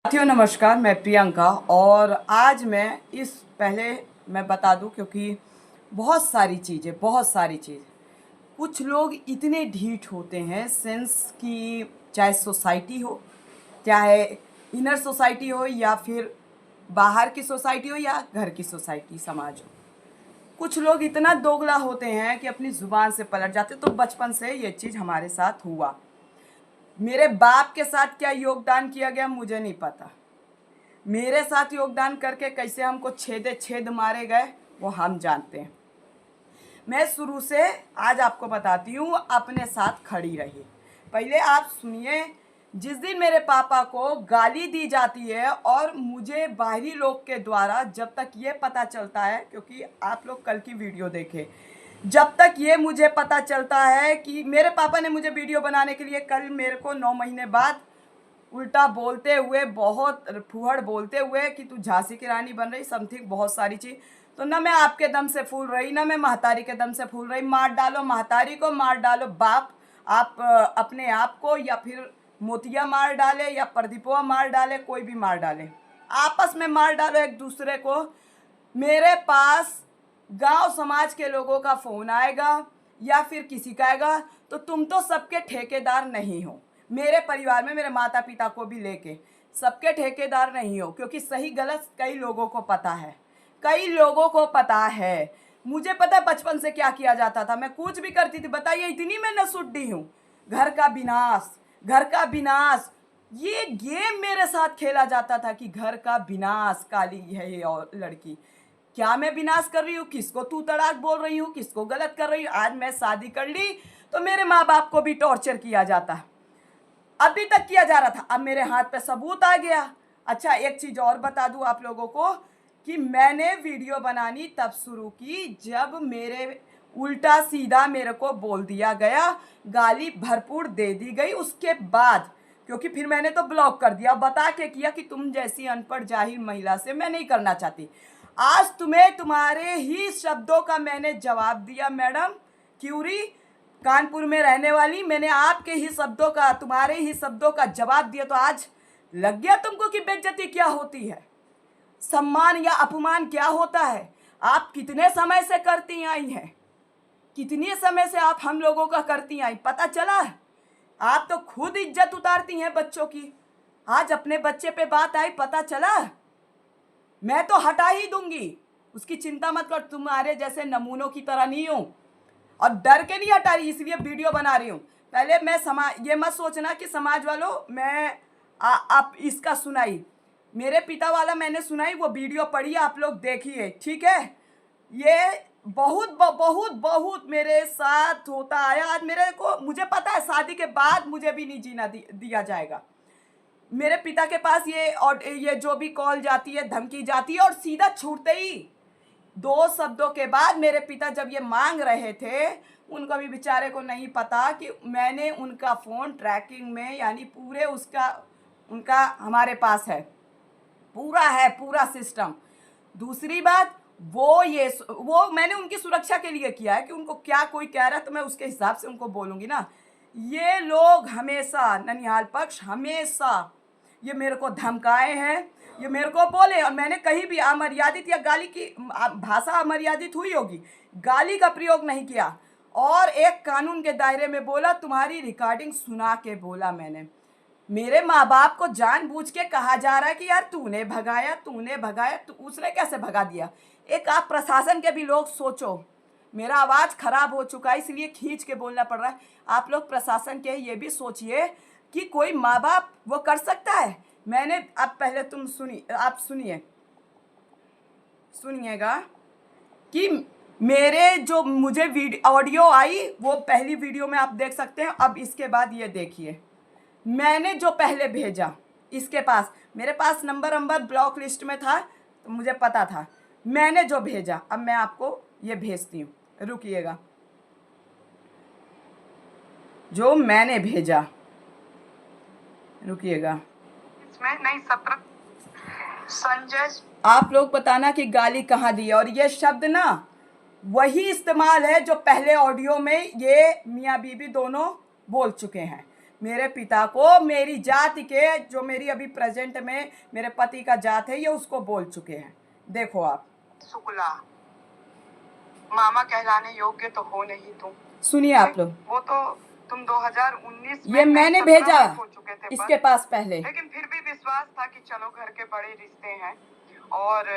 साथियों नमस्कार, मैं प्रियंका। और आज मैं बता दूं क्योंकि बहुत सारी चीज़ कुछ लोग इतने ढीठ होते हैं सेंस कि चाहे सोसाइटी हो, चाहे इनर सोसाइटी हो या फिर बाहर की सोसाइटी हो या घर की सोसाइटी समाज हो। कुछ लोग इतना दोगला होते हैं कि अपनी ज़ुबान से पलट जाते। तो बचपन से ये चीज़ हमारे साथ हुआ। मेरे बाप के साथ क्या योगदान किया गया मुझे नहीं पता। मेरे साथ योगदान करके कैसे हमको छेदे छेद मारे गए वो हम जानते हैं। मैं शुरू से आज आपको बताती हूँ, अपने साथ खड़ी रही। पहले आप सुनिए। जिस दिन मेरे पापा को गाली दी जाती है और मुझे बाहरी लोग के द्वारा जब तक ये पता चलता है, क्योंकि आप लोग कल की वीडियो देखें, जब तक ये मुझे पता चलता है कि मेरे पापा ने मुझे वीडियो बनाने के लिए कल मेरे को 9 महीने बाद उल्टा बोलते हुए, बहुत फूहड़ बोलते हुए कि तू झांसी की रानी बन रही, समथिंग बहुत सारी चीज़। तो ना मैं आपके दम से फूल रही, ना मैं महतारी के दम से फूल रही। मार डालो महतारी को, मार डालो बाप आप अपने आप को, या फिर मोतिया मार डाले या प्रदीपवा मार डाले, कोई भी मार डाले, आपस में मार डालो एक दूसरे को। मेरे पास गांव समाज के लोगों का फ़ोन आएगा या फिर किसी का आएगा तो तुम तो सबके ठेकेदार नहीं हो। मेरे परिवार में मेरे माता पिता को भी लेके सबके ठेकेदार नहीं हो, क्योंकि सही गलत कई लोगों को पता है, कई लोगों को पता है। मुझे पता है बचपन से क्या किया जाता था, मैं कुछ भी करती थी। बताइए, इतनी मैं नसुड्डी हूँ। घर का विनाश, घर का विनाश, ये गेम मेरे साथ खेला जाता था कि घर का विनाश, काली है ये और लड़की। क्या मैं विनाश कर रही हूँ? किसको तू तड़ाक बोल रही हूँ? किसको गलत कर रही हूँ? आज मैं शादी कर ली तो मेरे माँ बाप को भी टॉर्चर किया जाता, अभी तक किया जा रहा था, अब मेरे हाथ पे सबूत आ गया। अच्छा, एक चीज़ और बता दूं आप लोगों को कि मैंने वीडियो बनानी तब शुरू की जब मेरे उल्टा सीधा मेरे को बोल दिया गया, गाली भरपूर दे दी गई। उसके बाद क्योंकि फिर मैंने तो ब्लॉक कर दिया, बता के किया कि तुम जैसी अनपढ़ जाहिल महिला से मैं नहीं करना चाहती। आज तुम्हें तुम्हारे ही शब्दों का मैंने जवाब दिया। मैडम क्यूरी, कानपुर में रहने वाली, मैंने आपके ही शब्दों का, तुम्हारे ही शब्दों का जवाब दिया। तो आज लग गया तुमको कि बेइज्जती क्या होती है, सम्मान या अपमान क्या होता है। आप कितने समय से करती आई हैं, कितने समय से आप हम लोगों का करती आई, पता चला? आप तो खुद इज्जत उतारती हैं बच्चों की। आज अपने बच्चे पे बात आई, पता चला? मैं तो हटा ही दूंगी, उसकी चिंता मत कर। तुम्हारे जैसे नमूनों की तरह नहीं हूं और डर के नहीं हटा रही, इसलिए वीडियो बना रही हूँ। पहले मैं ये मत सोचना कि समाज वालों मैं आप इसका सुनाई, मेरे पिता वाला मैंने सुनाई, वो वीडियो पढ़िए, आप लोग देखिए, ठीक है? ये बहुत बहुत बहुत मेरे साथ होता आया। आज मुझे पता है शादी के बाद मुझे भी नहीं जीना दिया जाएगा। मेरे पिता के पास ये जो भी कॉल जाती है, धमकी जाती है, और सीधा छूटते ही 2 शब्दों के बाद मेरे पिता जब ये मांग रहे थे, उनको भी बेचारे को नहीं पता कि मैंने उनका फ़ोन ट्रैकिंग में, यानी पूरे उनका हमारे पास है, पूरा सिस्टम। दूसरी बात, वो मैंने उनकी सुरक्षा के लिए किया है कि उनको क्या कोई कह रहा है तो मैं उसके हिसाब से उनको बोलूँगी ना। ये लोग हमेशा, ननिहाल पक्ष हमेशा ये मेरे को धमकाए हैं, ये मेरे को बोले, और मैंने कहीं भी अमर्यादित या गाली की भाषा अमर्यादित हुई होगी, गाली का प्रयोग नहीं किया। और एक कानून के दायरे में बोला, तुम्हारी रिकॉर्डिंग सुना के बोला मैंने। मेरे माँ बाप को जानबूझ के कहा जा रहा है कि यार तूने भगाया, तो उसने कैसे भगा दिया? एक आप प्रशासन के भी लोग सोचो। मेरा आवाज़ खराब हो चुका है इसलिए खींच के बोलना पड़ रहा है। आप लोग प्रशासन के ये भी सोचिए कि कोई माँ बाप वो कर सकता है? मैंने अब पहले आप सुनिएगा कि मेरे जो मुझे ऑडियो आई वो पहली वीडियो में आप देख सकते हैं। अब इसके बाद ये देखिए, मैंने जो पहले भेजा, इसके पास मेरे पास नंबर ब्लॉक लिस्ट में था तो मुझे पता था। मैंने जो भेजा, अब मैं आपको ये भेजती हूँ, रुकिएगा। जो मैंने भेजा, रुकिएगा, इसमें नहीं 17 संजय, आप लोग बताना कि गाली कहाँ दी है। और ये शब्द ना वही इस्तेमाल है जो पहले ऑडियो में ये मियाँ बीबी दोनों बोल चुके हैं। मेरे पिता को मेरी जाति के, जो मेरी अभी प्रेजेंट में मेरे पति का जात है, ये उसको बोल चुके हैं। देखो आप। शुक्ला, मामा कहलाने योग्य तो हो नहीं तुम। सुनिए आप लोग, वो तो तुम 2019 में ये मैंने भेजा हो चुके थे इसके पास पहले, लेकिन फिर भी विश्वास था कि चलो घर के बड़े रिश्ते हैं और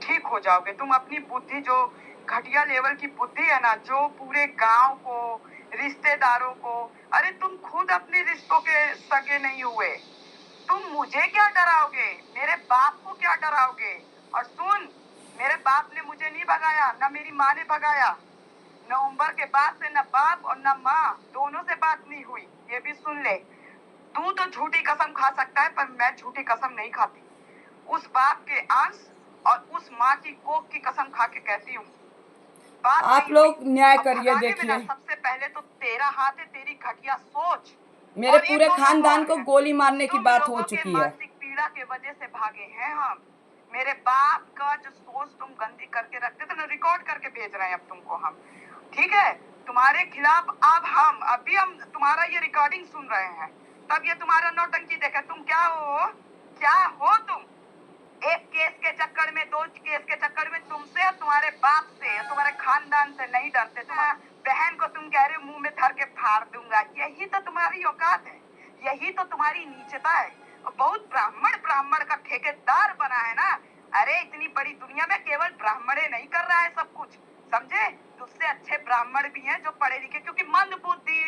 ठीक हो जाओगे। तुम अपनी बुद्धि, जो घटिया लेवल की बुद्धि है ना, जो पूरे गांव को, रिश्तेदारों को, अरे तुम खुद अपने रिश्तों के सगे नहीं हुए, तुम मुझे क्या डराओगे, मेरे बाप को क्या डराओगे। और सुन, मेरे बाप ने मुझे नहीं भगाया, न मेरी माँ ने भगाया। नवंबर के बाद से न बाप और न माँ दोनों से बात नहीं हुई, ये भी सुन ले। तू तो झूठी कसम खा सकता है, पर मैं झूठी कसम नहीं खाती। उस बाप के अंश और उस माँ की कोख की कसम खा के कहती हूँ। आप लोग न्याय करिए। देखिए, सबसे पहले तो तेरा हाथ है, तेरी घटिया सोच। मेरे पूरे खानदान को गोली मारने की बात हो चुकी है। मानसिक पीड़ा के वजह से भागे हैं हम। मेरे बाप का जो सोच तुम गंदी करके रखते थे ना, रिकॉर्ड करके भेज रहे हैं अब तुमको हम, ठीक है। तुम्हारे खिलाफ अब हम तुम्हारा ये रिकॉर्डिंग सुन रहे हैं, तब ये तुम्हारा नौटंकी देखे। तुम क्या हो तुम? एक केस के चक्कर में, दो केस के चक्कर में तुमसे और तुम्हारे बाप से, तुम्हारे खानदान से नहीं डरते। तुम्हारा बहन को तुम कह रहे हो मुंह में धर के फाड़ दूंगा, यही तो तुम्हारी औकात है, यही तो तुम्हारी नीचता है। और बहुत ब्राह्मण का ठेकेदार बना है ना। अरे इतनी बड़ी दुनिया में केवल ब्राह्मण नहीं कर रहा है सब कुछ, समझे। उससे अच्छे ब्राह्मण भी हैं जो पढ़े लिखे, क्योंकि मंद बुद्धि,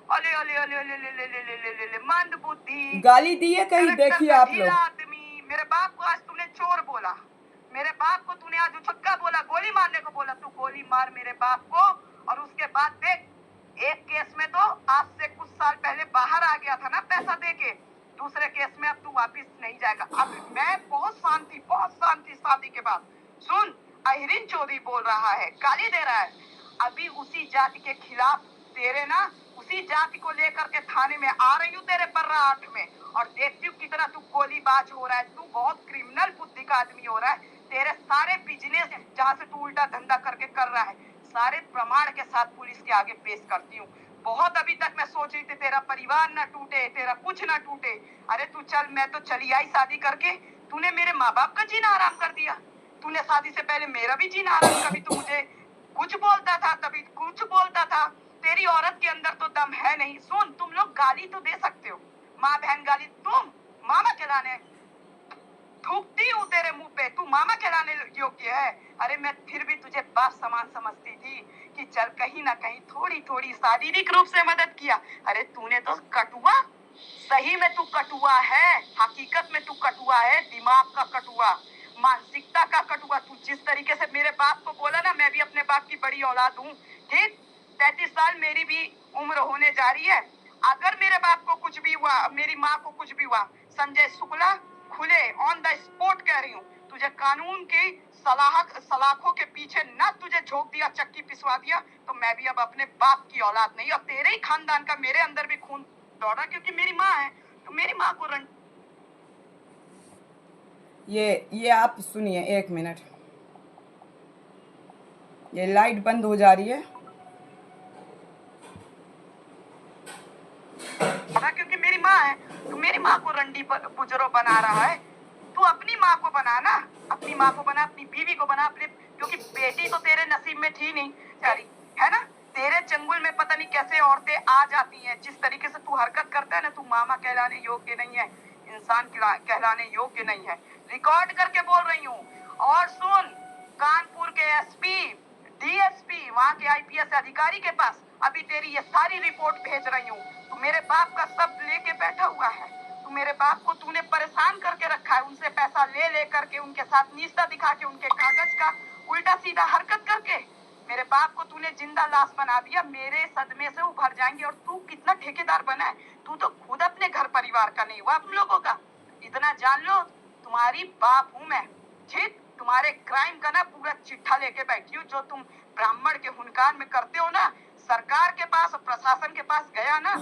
अले अले अले अले अले अले अले अले अले मंद बुद्धि, गाली दी है कहीं, देखिए आप लोग। आदमी, मेरे बाप को आज तूने चोर बोला, मेरे बाप को तूने आज उछक्का बोला, गोली मारने को बोला। तू गोली मार मेरे बाप को, और उसके बाद देख, एक केस में तो आज से कुछ साल पहले बाहर आ गया था ना पैसा देके, दूसरे केस में अब तू वापिस नहीं जाएगा। अब मैं बहुत शांति शादी के बाद। सुन, अहिरिन चौधरी बोल रहा है, गाली दे रहा है। अभी उसी जाति के खिलाफ तेरे ना, उसी जाति को लेकर के थाने में आ रही हूँ तेरे बर्रा 8 में, और देखती हूँ कितना तू गोलीबाज हो रहा है। तू बहुत क्रिमिनल बुद्धि का आदमी हो रहा है। तेरे सारे बिजनेस जहाँ से तू उल्टा धंधा करके कर रहा है, सारे प्रमाण के साथ पुलिस के आगे पेश करती हूँ। बहुत अभी तक मैं सोच रही थी तेरा परिवार ना टूटे, तेरा कुछ ना टूटे। अरे तू चल, मैं तो चली आई शादी करके, तूने मेरे माँ बाप का जीना आराम कर दिया। तूने शादी से पहले मेरा भी जीना आराम, कभी तू मुझे कुछ बोलता था, कभी कुछ बोलता था। तेरी औरत के अंदर तो दम है नहीं। सुन, तुम लोग गाली तो दे सकते हो, माँ बहन गाली, तुम मामा कहलाने, थूकती हूँ तेरे मुंह पे, तू मामा कहलाने योग्य है। अरे मैं फिर भी तुझे बाप समान समझती थी कि चल कहीं ना कहीं थोड़ी थोड़ी शारीरिक रूप से मदद किया। अरे तूने तो कटुआ, सही में तू कटुआ है, हकीकत में तू कटुआ है, दिमाग का कटुआ, मानसिकता का कटुआ। तू जिस तरीके से मेरे बाप को बोला ना, मैं भी अपने बाप की बड़ी औलाद हूँ, ठीक। 33 साल मेरी भी उम्र होने जा रही है। अगर मेरे बाप को कुछ भी हुआ, मेरी माँ को कुछ भी हुआ, संजय शुक्ला खुले ऑन द स्पॉट कह रही हूँ, तुझे कानून की सलाखों के पीछे न तुझे झोंक दिया, चक्की पिसवा दिया, तो मैं भी अब अपने बाप की औलाद नहीं, अब तेरे ही खानदान का मेरे अंदर भी खून दौड़ा, क्योंकि मेरी माँ है, तो मेरी माँ को ये आप सुनिए, 1 मिनट, ये लाइट बंद हो जा रही है, क्योंकि मेरी माँ है, तो मेरी माँ को रंडी पुजरो बना रहा है। तू अपनी माँ को बना ना, अपनी माँ को बना, अपनी बीवी को बना, अपने, क्योंकि बेटी तो तेरे नसीब में थी नहीं, है ना। तेरे चंगुल में पता नहीं कैसे औरतें आ जाती हैं। जिस तरीके से तू हरकत करता है ना, तू मामा कहलाने योग्य नहीं है, इंसान कहलाने योग्य नहीं है। रिकॉर्ड करके बोल रही हूँ। और सुन, कानपुर के एसपी, डीएसपी, वहाँ के आईपीएस अधिकारी के पास अभी तेरी ये सारी रिपोर्ट भेज रही हूँ। तू मेरे बाप का सब लेके बैठा हुआ है, तू मेरे बाप को तूने परेशान करके रखा है, उनसे पैसा ले करके, उनके साथ निष्ठा दिखा के, उनके कागज का उल्टा सीधा हरकत करके मेरे बाप को तूने जिंदा लाश बना दिया। मेरे सदमे से उभर जाएंगे। और तू कितना ठेकेदार बना है, तू तो खुद अपने घर परिवार का नहीं हुआ, हम लोगों का। इतना जान लो, तुम्हारी बाप हूँ मैं, ठीक। तुम्हारे क्राइम का ना पूरा चिट्ठा लेके बैठी हूँ, जो तुम ब्राह्मण के हुनकार में करते हो ना। सरकार के पास, प्रशासन के पास गया ना,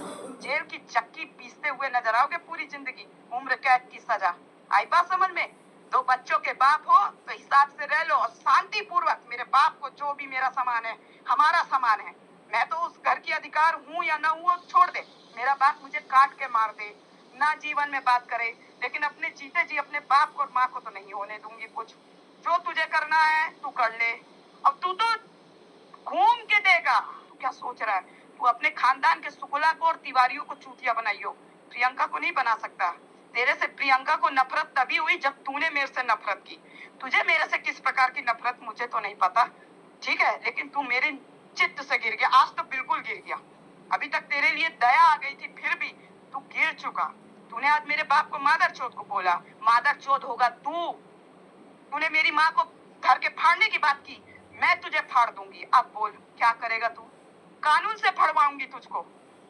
जेल की चक्की पीसते हुए नजर आओगे पूरी जिंदगी, उम्र कैद की सजा। आई बात समझ में? 2 बच्चों के बाप हो तो हिसाब से रह लो, और शांति पूर्वक मेरे बाप को, जो भी मेरा सामान है हमारा सामान है, मैं तो उस घर की अधिकार हूँ या ना हूँ छोड़ दे, मेरा बाप मुझे काट के मार दे, ना जीवन में बात करे, लेकिन अपने जीते जी अपने बाप को और माँ को तो नहीं होने दूंगी कुछ। जो तुझे करना है तू कर ले। अब तू तो घूम के देगा। तू क्या सोच रहा है? तू अपने खानदान के शुक्ला को और तिवारियों को चूतिया बनाइयो, प्रियंका को नहीं बना सकता। तेरे से प्रियंका को नफरत तभी हुई जब तूने मेरे से नफरत की। तुझे मेरे से किस प्रकार की नफरत मुझे तो नहीं पता, ठीक है, लेकिन तू मेरे चित्त से गिर गया। आज तो बिल्कुल गिर गया। अभी तक तेरे लिए दया आ गई थी, फिर भी तू गिर चुका। तूने आज मेरे बाप को मादर चोद को बोला। मादर चोद होगा तू। तूने मेरी माँ को घर के फाड़ने की बात की, मैं तुझे फाड़ दूंगी। अब बोल क्या करेगा तू? कानून से फड़वाऊंगी तुझको।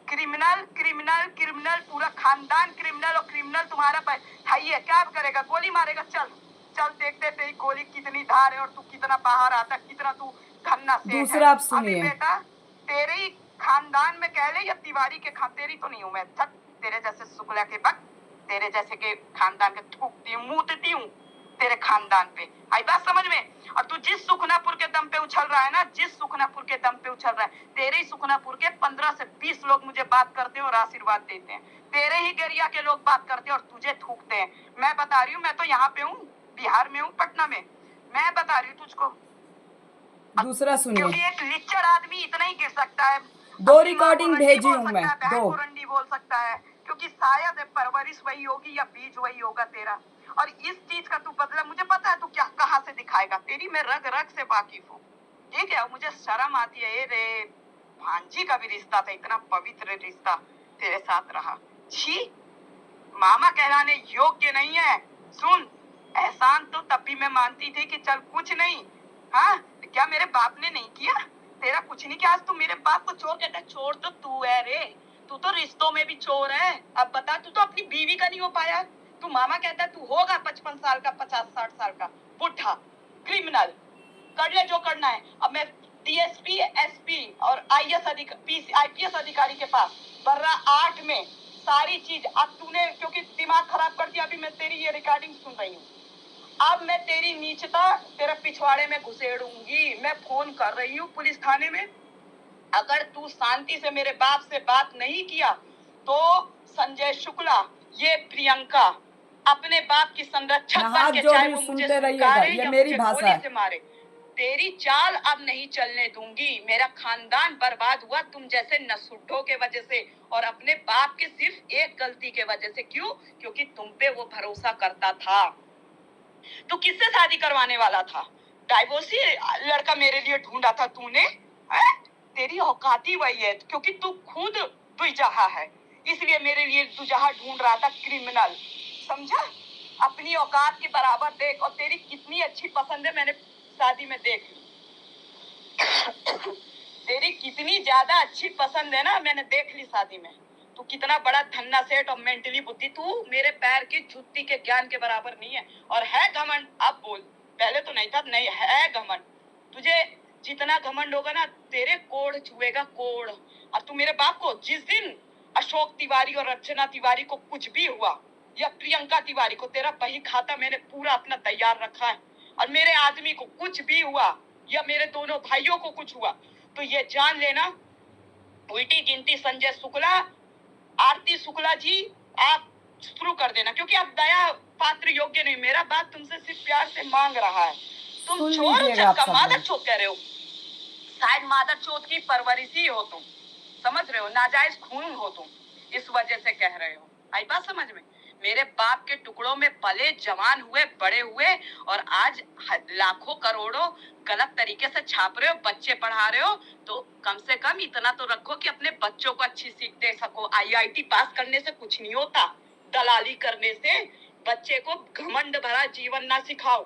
क्रिमिनल क्रिमिनल क्रिमिनल, पूरा खानदान क्रिमिनल, और क्रिमिनल तुम्हारा भाई है। क्या करेगा? गोली मारेगा? चल चल, देखते तेरी गोली कितनी धार है और तू कितना बाहर आता, कितना तू धन्ना सेठ है। दूसरा आप अभी सुनिए। बेटा तेरे ही खानदान में कह ले या तिवारी के तेरी तो नहीं हूँ मैं। तेरे जैसे शुक्ला के वक्त तेरे जैसे के खानदान के थूकती हूँ, मूतती हूँ तेरे खानदान पे। आई बात समझ में? और तू जिस सुखनापुर के दम पे उछल रहा है ना, जिस सुखनापुर के दम पे उछल रहा है, तेरे ही सुखनापुर के 15 से 20 लोग मुझे बात करते हैं और आशीर्वाद देते हैं। तेरे ही गरिया के लोग बात करते हैं और तुझे थूकते हैं। मैं बता रही हूँ, मैं तो यहाँ पे हूँ, बिहार में हूँ, पटना में। मैं बता रही हूँ तुझको। दूसरा सुनिए। क्योंकि एक लिच्चड़ आदमी इतना ही गिर सकता है। दो रिकॉर्डिंग भेजी हूँ मैं, दो। कोरंडी बोल सकता है, क्योंकि शायद परवरिश वही होगी या बीज वही होगा तेरा। और इस चीज का तू बदला, मुझे पता है तू क्या कहाँ से दिखाएगा। तेरी मैं रग रग से वाकिफ हूँ, ठीक है। मुझे शर्म आती है। रे भांजी का भी रिश्ता था, इतना पवित्र रिश्ता तेरे साथ रहा। छी, मामा कहलाने योग्य नहीं है। सुन, एहसान तो तब भी मैं मानती थी कि चल कुछ नहीं। हाँ, क्या मेरे बाप ने नहीं किया? तेरा कुछ नहीं किया। आज तू मेरे बाप को चोर कहता है। चोर तो तू है रे, तू तो रिश्तों में भी चोर है। अब बता, तू तो अपनी बीवी का नहीं हो पाया। तू मामा कहता है, तू होगा 55 साल का, 50-60 साल का बुढ़ा क्रिमिनल। कर ले जो करना है। अब मैं डीएसपी, एसपी और आईपीएस अधिकारी के पास बर्रा 8 में सारी चीज। अब तूने क्योंकि दिमाग खराब कर दिया, अभी मैं तेरी ये रिकॉर्डिंग सुन रही हूँ। अब मैं तेरी नीचता तेरे पिछवाड़े में घुसेड़ूंगी। मैं फोन कर रही हूँ पुलिस थाने में। अगर तू शांति से मेरे बाप से बात नहीं किया तो संजय शुक्ला, ये प्रियंका अपने बाप की संरक्षक बन के, चाहे वो मुझे स्वीकारे या मुझे गोली से मारे, तेरी चाल अब नहीं चलने दूंगी। मेरा खानदान बर्बाद हुआ तुम जैसे नसुड्ढों के वजह से, और अपने बाप के सिर्फ एक गलती के वजह से। क्यों? क्योंकि तुम पे वो भरोसा करता था। तू किससे शादी करवाने वाला था? डाइवोर्सी लड़का मेरे लिए ढूंढा था तूने? तेरी औकात ही वही है, क्योंकि तू खुद दुजहा है, इसलिए मेरे लिए दुजहा ढूंढ रहा था। क्रिमिनल, समझा? अपनी औकात के बराबर देख। और तेरी कितनी अच्छी पसंद है मैंने शादी में देख ली। तेरी कितनी ज्यादा अच्छी पसंद है ना, मैंने देख ली शादी में। तू कितना बड़ा धन्ना सेठ और मेंटली बुद्धि, तू मेरे पैर की जुत्ती के ज्ञान के बराबर नहीं है। और है घमंड, अब बोल। पहले तो नहीं था, नहीं है घमंड। तुझे जितना घमंड होगा ना, तेरे कोड़ छुएगा कोड़। और तू मेरे बाप को, जिस दिन अशोक तिवारी और अर्चना तिवारी को कुछ भी हुआ, या प्रियंका तिवारी को, तेरा बही खाता मैंने पूरा अपना तैयार रखा है। और मेरे आदमी को कुछ भी हुआ या मेरे दोनों भाइयों को कुछ हुआ तो ये जान लेना, उल्टी गिनती संजय शुक्ला, आरती शुक्ला जी, आप शुरू कर देना, क्योंकि आप दया पात्र योग्य नहीं। मेरा बाप तुमसे सिर्फ प्यार से मांग रहा है। तुम चोर चक्का मादर चोद कह रहे हो। शायद मादर चोद की परवरिश ही हो तुम, समझ रहे हो? नाजायज खून हो तुम, इस वजह से कह रहे हो। आई बात समझ में? मेरे बाप के टुकड़ों में पले, जवान हुए, बड़े हुए, और आज लाखों करोड़ों गलत तरीके से छाप रहे हो, बच्चे पढ़ा रहे हो। तो कम से कम इतना तो रखो कि अपने बच्चों को अच्छी सीख दे सको। आईआईटी पास करने से कुछ नहीं होता, दलाली करने से। बच्चे को घमंड भरा जीवन ना सिखाओ।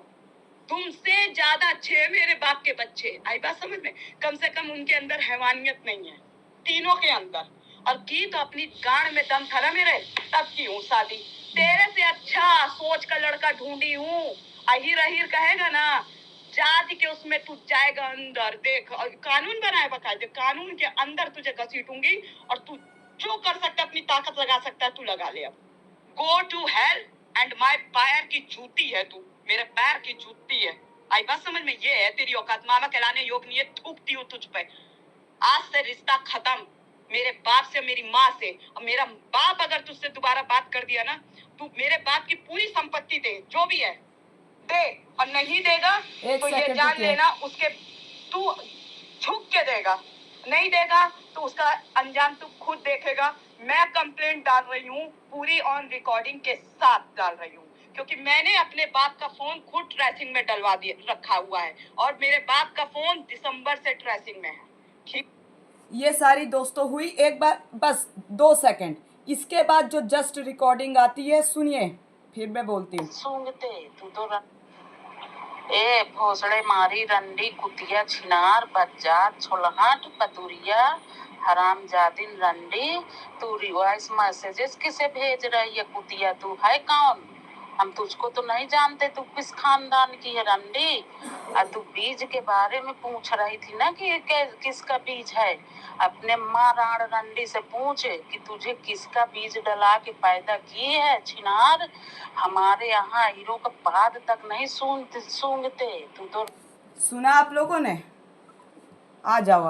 तुमसे ज्यादा अच्छे हैं मेरे बाप के बच्चे। आई बात समझ में? कम से कम उनके अंदर हैवानियत नहीं है, तीनों के अंदर। और की तो अपनी गांड में दम था ना मेरे, तब की हूँ शादी। तेरे से अच्छा सोच का लड़का ढूंढी हूँ। अहिर अहिर कहेगा ना, जाति के उसमें तू जाएगा अंदर। देख, कानून बनाए बकायदे, कानून के अंदर तुझे घसीटूंगी। और तू जो कर सकता है, अपनी ताकत लगा सकता है, तू लगा ले। अब go to hell and my पैर की जूती है तू, मेरे पैर की जूती है। आई बात समझ में? ये है तेरी औकात। मामा कहलाने योग्य नहीं है, थूकती हूँ तुझ पे। आज से रिश्ता खत्म। मेरे बाप से, मेरी माँ से। और मेरा बाप अगर तुझसे दोबारा बात कर दिया ना, तू मेरे बाप की पूरी संपत्ति दे, जो भी है दे, और नहीं देगा एक तो ये सेकंड जान रुकिए। लेना उसके तू झुक के देगा, नहीं देगा तो उसका अंजाम तू खुद देखेगा। मैं कंप्लेंट डाल रही हूँ, पूरी ऑन रिकॉर्डिंग के साथ डाल रही हूँ, क्योंकि मैंने अपने बाप का फोन खुद ट्रेसिंग में डलवा दिया रखा हुआ है, और मेरे बाप का फोन दिसंबर से ट्रेसिंग में है। ठीक, ये सारी दोस्तों हुई। एक बार बस 2 सेकंड, इसके बाद जो जस्ट रिकॉर्डिंग आती है सुनिए, फिर मैं बोलती हूँ। सूंघते तू तो ए भोसड़े मारी रंडी कुतिया छिनार बज्जात छोलहाट पतुरिया हरामजादिन रंडी, तू वॉइस मैसेजेस किसे भेज रही है कुतिया? तू है कौन? हम तुझको तो नहीं जानते, तू किस खानदान की है रंडी? और तू बीज के बारे में पूछ रही थी ना कि किसका बीज है? अपने माँ राण रंडी से पूछ कि तुझे किसका बीज डला के पैदा की है छिनार। हमारे यहाँ हीरो का पाद तक नहीं सूंघते। तू तो सुना आप लोगों ने? आ जाओ आप।